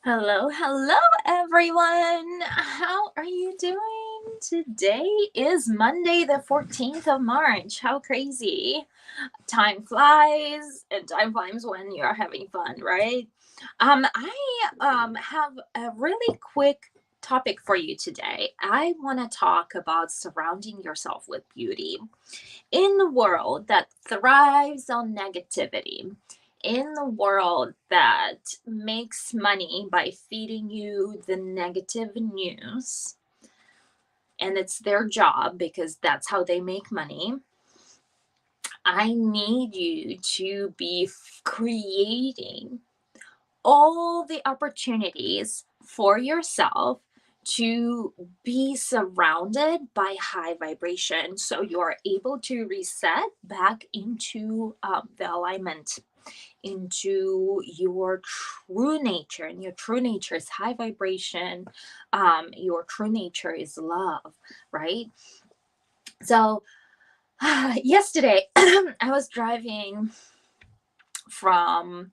Hello, hello, everyone. How are you doing? Today is Monday, the 14th of March. How crazy. Time flies, and time flies when you're having fun, right? I have a really quick topic for you today. I want to talk about surrounding yourself with beauty in the world that thrives on negativity, in the world that makes money by feeding you the negative news, and it's their job because that's how they make money. I need you to be creating all the opportunities for yourself to be surrounded by high vibration so you're able to reset back into the alignment, into your true nature. And your true nature is high vibration. Your true nature is love, right? So yesterday I was driving from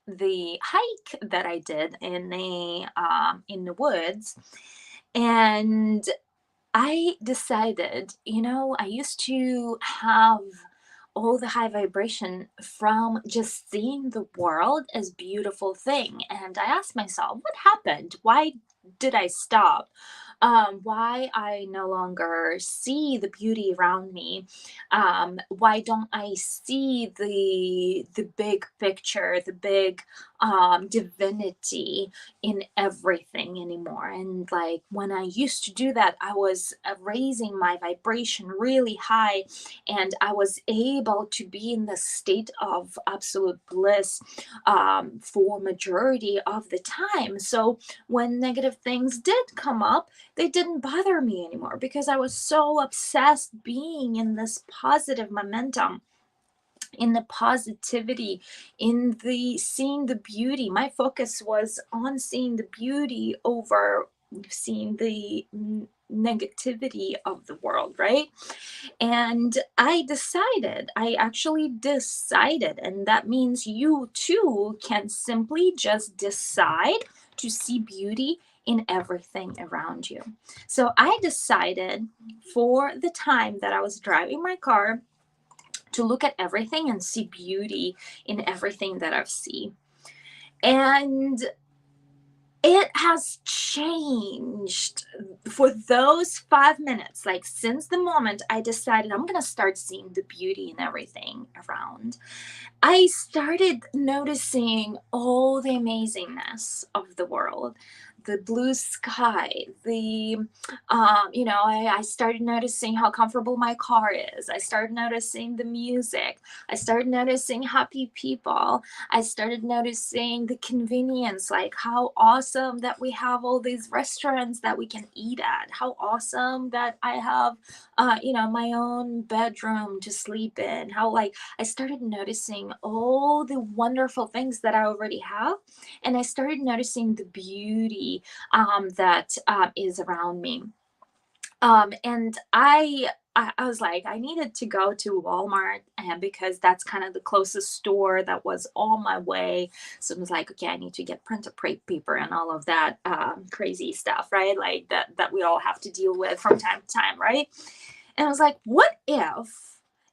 the hike that I did in the woods, and I decided, I used to have all the high vibration from just seeing the world as beautiful thing, and I asked myself, what happened? Why did I stop? Why I no longer see the beauty around me? Why don't I see the big picture, the big divinity in everything anymore? And like when I used to do that, I was raising my vibration really high, and I was able to be in the state of absolute bliss for majority of the time. So when negative things did come up, they didn't bother me anymore because I was so obsessed being in this positive momentum, in the positivity, in the seeing the beauty. My focus was on seeing the beauty over seeing the negativity of the world, right? And I actually decided, and that means you too can simply just decide to see beauty in everything around you. So I decided for the time that I was driving my car to look at everything and see beauty in everything that I see. And it has changed for those 5 minutes. Like, since the moment I decided I'm going to start seeing the beauty in everything around, I started noticing all the amazingness of the world, the blue sky, I started noticing how comfortable my car is. I started noticing the music. I started noticing happy people. I started noticing the convenience, like how awesome that we have all these restaurants that we can eat at. How awesome that I have, my own bedroom to sleep in. How, like, I started noticing all the wonderful things that I already have, and I started noticing the beauty that is around me. And I was like, I needed to go to Walmart, and because that's kind of the closest store that was on my way. So I was like, okay, I need to get printer paper and all of that crazy stuff, right? Like that we all have to deal with from time to time, right? And I was like, what if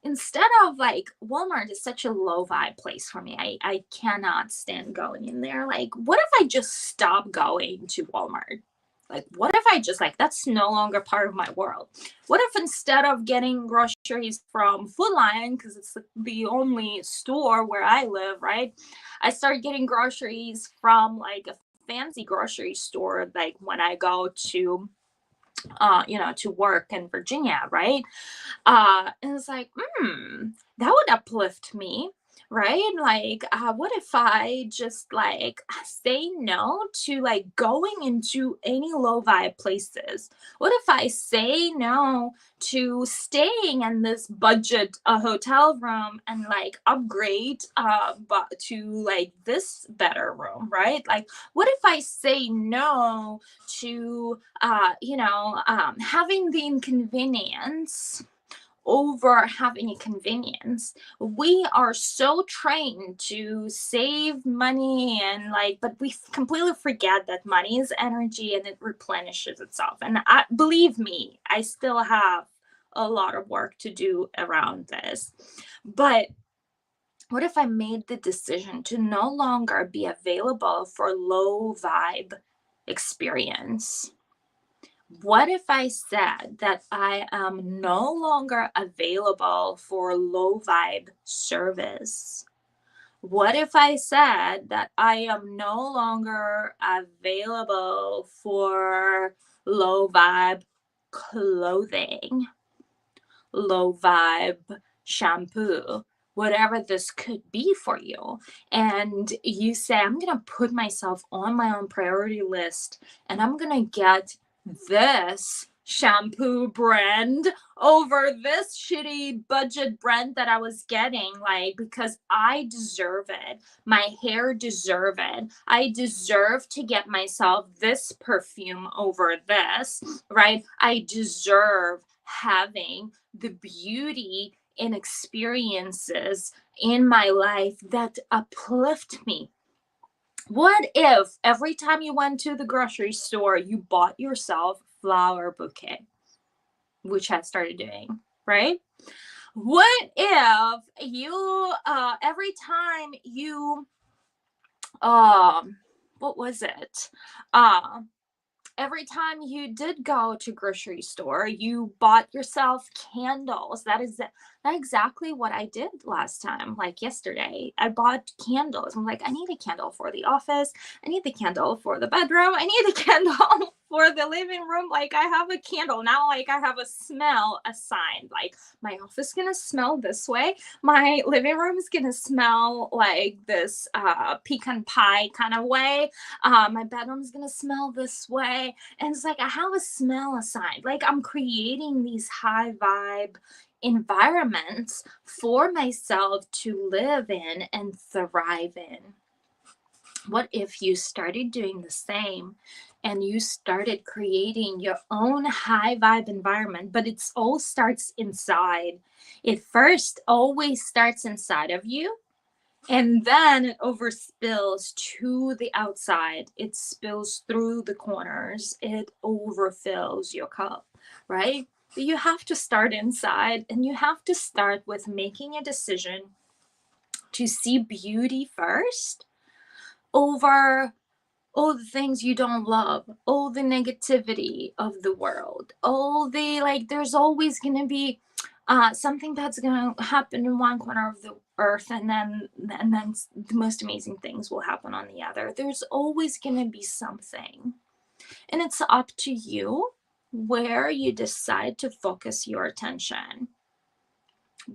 instead of, like, Walmart is such a low vibe place for me. I cannot stand going in there. Like, what if I just stop going to Walmart? Like, what if I just, like, that's no longer part of my world? What if instead of getting groceries from Food Lion, because it's the only store where I live, right? I started getting groceries from like a fancy grocery store, like when I go to work in Virginia, right? And it's like, that would uplift me, right? Like, what if I just like say no to like going into any low vibe places? What if I say no to staying in this budget hotel room and like upgrade but to like this better room, right? Like, what if I say no to having the inconvenience over having a convenience. We are so trained to save money and like, but we completely forget that money is energy and it replenishes itself. And believe me, I still have a lot of work to do around this. But what if I made the decision to no longer be available for low vibe experience? What if I said that I am no longer available for low vibe service? What if I said that I am no longer available for low vibe clothing, low vibe shampoo, whatever this could be for you? And you say, I'm going to put myself on my own priority list and I'm going to get this shampoo brand over this shitty budget brand that I was getting, like, because I deserve it. My hair deserve it. I deserve to get myself this perfume over this, right? I deserve having the beauty and experiences in my life that uplift me. What if every time you went to the grocery store, you bought yourself flower bouquet, which I started doing, right? What if you, every time you, um, what was it? Uh, every time you did go to grocery store, you bought yourself candles. That exactly what I did last time, like yesterday. I bought candles. I'm like, I need a candle for the office. I need the candle for the bedroom. I need a candle for the living room. Like, I have a candle now. Like, I have a smell assigned. Like, my office is gonna smell this way. My living room is gonna smell like this pecan pie kind of way. My bedroom's gonna smell this way. And it's like I have a smell assigned. Like, I'm creating these high vibe environments for myself to live in and thrive in. What if you started doing the same and you started creating your own high vibe environment? But it's all starts inside. It first always starts inside of you, and then it overspills to the outside. It spills through the corners. It overfills your cup, right? But you have to start inside, and you have to start with making a decision to see beauty first over all the things you don't love, all the negativity of the world, all the, like, there's always going to be something that's going to happen in one corner of the earth, and then the most amazing things will happen on the other. There's always going to be something, and it's up to you where you decide to focus your attention.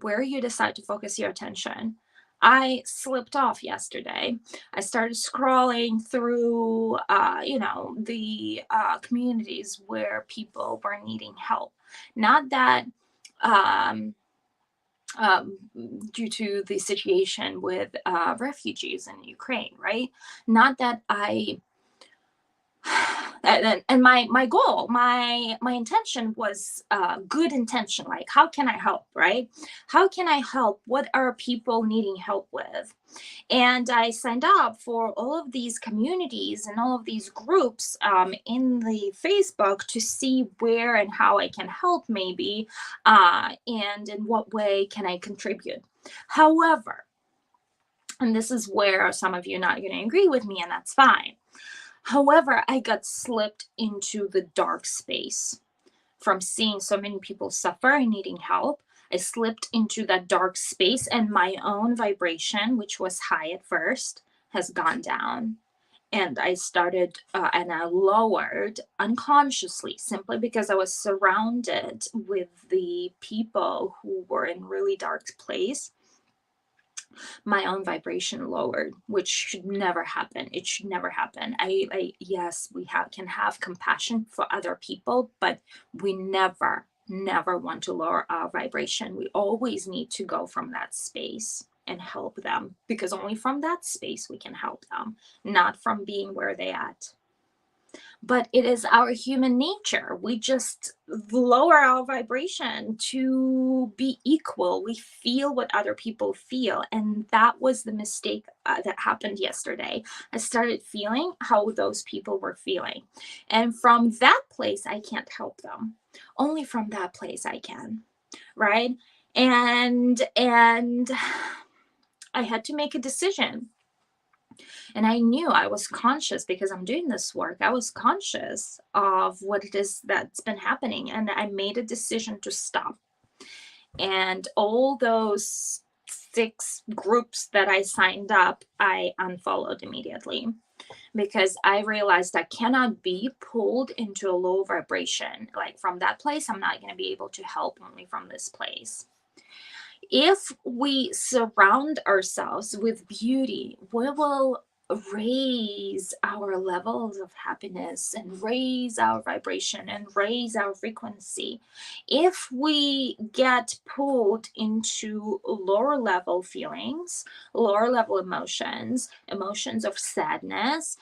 Where you decide to focus your attention. I slipped off yesterday. I started scrolling through, the communities where people were needing help. Not that, um, um, due to the situation with refugees in Ukraine, right? Not that I and my goal, my intention was good intention. Like, how can I help, right? How can I help? What are people needing help with? And I signed up for all of these communities and all of these groups in the Facebook to see where and how I can help, maybe, and in what way can I contribute. However, and this is where some of you are not going to agree with me, and that's fine. However, I got slipped into the dark space from seeing so many people suffer and needing help. I slipped into that dark space, and my own vibration, which was high at first, has gone down. And I started, and I lowered unconsciously, simply because I was surrounded with the people who were in really dark place. My own vibration lowered, which should never happen. It should never happen. Yes, we can have compassion for other people, but we never want to lower our vibration. We always need to go from that space and help them, because only from that space we can help them, not from being where they at. but it is our human nature. We just lower our vibration to be equal. We feel what other people feel. And that was the mistake that happened yesterday. I started feeling how those people were feeling. And from that place, I can't help them. Only from that place I can, right? And I had to make a decision. And I knew, I was conscious because I'm doing this work. I was conscious of what it is that's been happening. And I made a decision to stop. And all those 6 groups that I signed up, I unfollowed immediately because I realized I cannot be pulled into a low vibration. Like from that place, I'm not going to be able to help only from this place. If we surround ourselves with beauty, we will raise our levels of happiness and raise our vibration and raise our frequency. If we get pulled into lower level feelings, lower level emotions, emotions of sadness,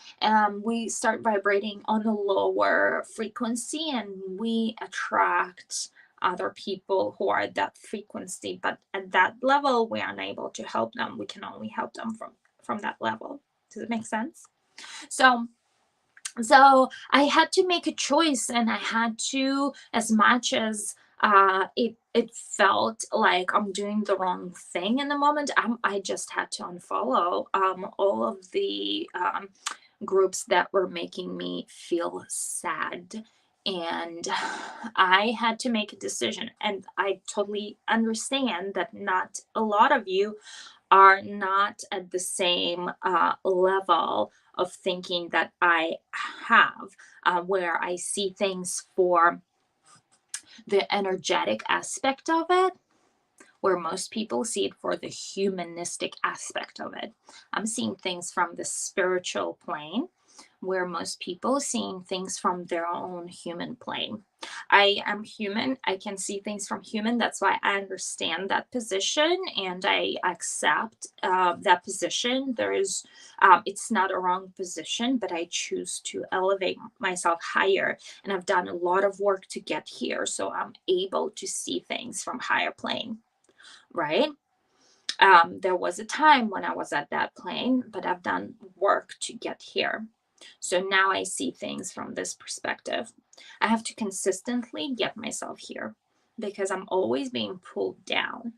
we start vibrating on a lower frequency and we attract other people who are at that frequency, but at that level we are unable to help them. We can only help them from that level. Does it make sense? So I had to make a choice, and I had to, as much as it felt like I'm doing the wrong thing in the moment, I just had to unfollow all of the groups that were making me feel sad. And I had to make a decision. And I totally understand that not a lot of you are not at the same level of thinking that I have, where I see things for the energetic aspect of it, where most people see it for the humanistic aspect of it. I'm seeing things from the spiritual plane, where most people seeing things from their own human plane. I am human. I can see things from human. That's why I understand that position and I accept that position. It's not a wrong position, but I choose to elevate myself higher. And I've done a lot of work to get here. So I'm able to see things from higher plane, right? There was a time when I was at that plane, but I've done work to get here. So now I see things from this perspective. I have to consistently get myself here because I'm always being pulled down.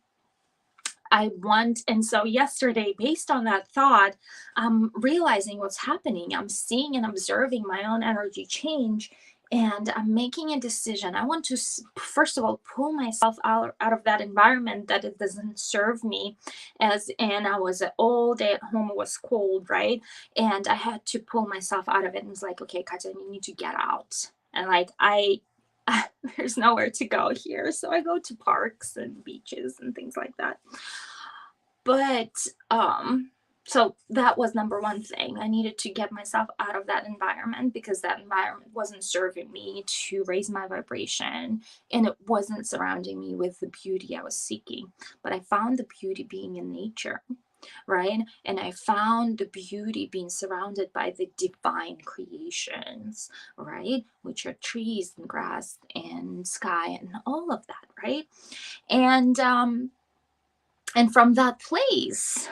And so yesterday, based on that thought, I'm realizing what's happening. I'm seeing and observing my own energy change, and I'm making a decision. I want to, first of all, pull myself out of that environment that it doesn't serve me. And I was all day at home, it was cold, right? And I had to pull myself out of it and was like, okay, Katja, you need to get out. And like, there's nowhere to go here. So I go to parks and beaches and things like that. But so that was number one thing. I needed to get myself out of that environment because that environment wasn't serving me to raise my vibration and it wasn't surrounding me with the beauty I was seeking. But I found the beauty being in nature, right? And I found the beauty being surrounded by the divine creations, right? Which are trees and grass and sky and all of that, right? And from that place,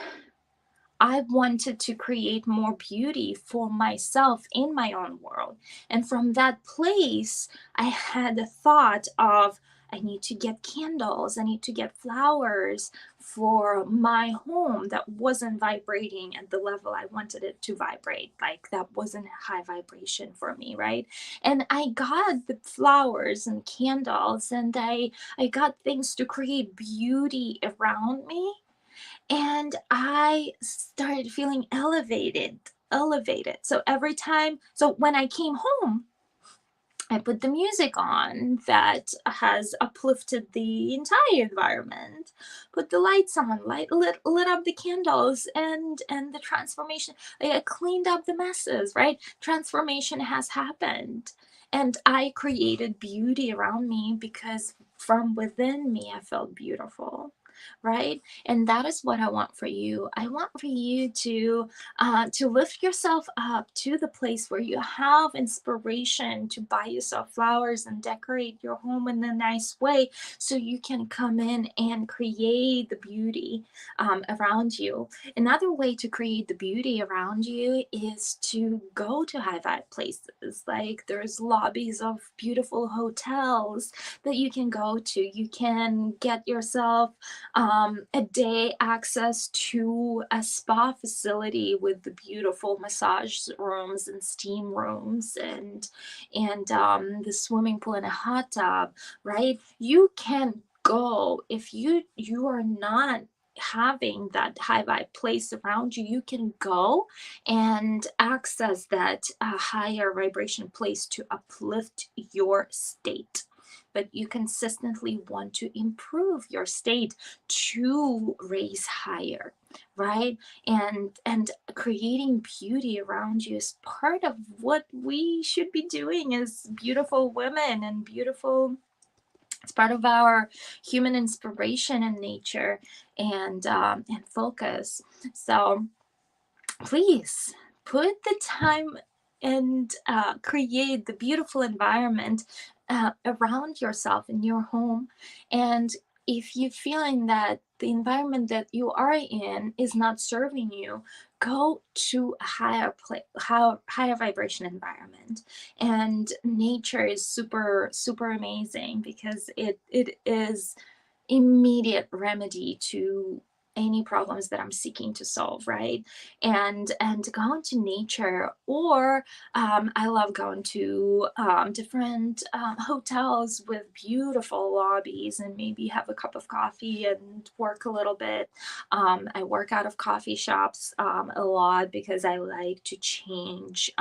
I wanted to create more beauty for myself in my own world. And from that place, I had the thought of, I need to get candles, I need to get flowers for my home that wasn't vibrating at the level I wanted it to vibrate. Like that wasn't high vibration for me, right? And I got the flowers and candles and I got things to create beauty around me, and I started feeling elevated. So when I came home, I put the music on that has uplifted the entire environment, put the lights on, lit up the candles, and the transformation. I cleaned up the messes, right? Transformation has happened, and I created beauty around me because from within me I felt beautiful. right? And that is what I want for you. I want for you to lift yourself up to the place where you have inspiration to buy yourself flowers and decorate your home in a nice way, so you can come in and create the beauty around you. Another way to create the beauty around you is to go to high vibe places. Like there's lobbies of beautiful hotels that you can go to. You can get yourself a day access to a spa facility with the beautiful massage rooms and steam rooms, and the swimming pool and a hot tub, right? You can go if you are not having that high vibe place around you. You can go and access that higher vibration place to uplift your state. But you consistently want to improve your state to raise higher, right? And creating beauty around you is part of what we should be doing as beautiful women and beautiful. It's part of our human inspiration and nature and focus. So please put the time and create the beautiful environment around yourself in your home. And if you're feeling that the environment that you are in is not serving you, go to a higher vibration environment. And nature is super super amazing because it is immediate remedy to any problems that I'm seeking to solve, right? And going to nature, or I love going to different hotels with beautiful lobbies, and maybe have a cup of coffee and work a little bit. I work out of coffee shops a lot because I like to change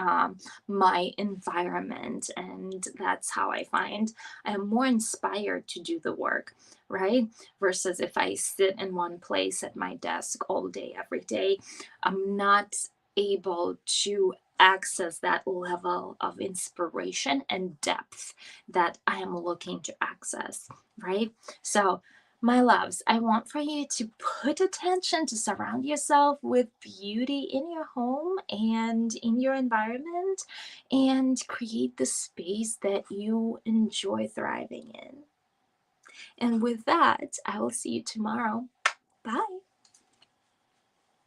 my environment, and that's how I find I'm more inspired to do the work, right? Versus if I sit in one place at my desk all day, every day, I'm not able to access that level of inspiration and depth that I am looking to access, right? So, my loves, I want for you to put attention to surround yourself with beauty in your home and in your environment, and create the space that you enjoy thriving in. And with that, I will see you tomorrow. Bye.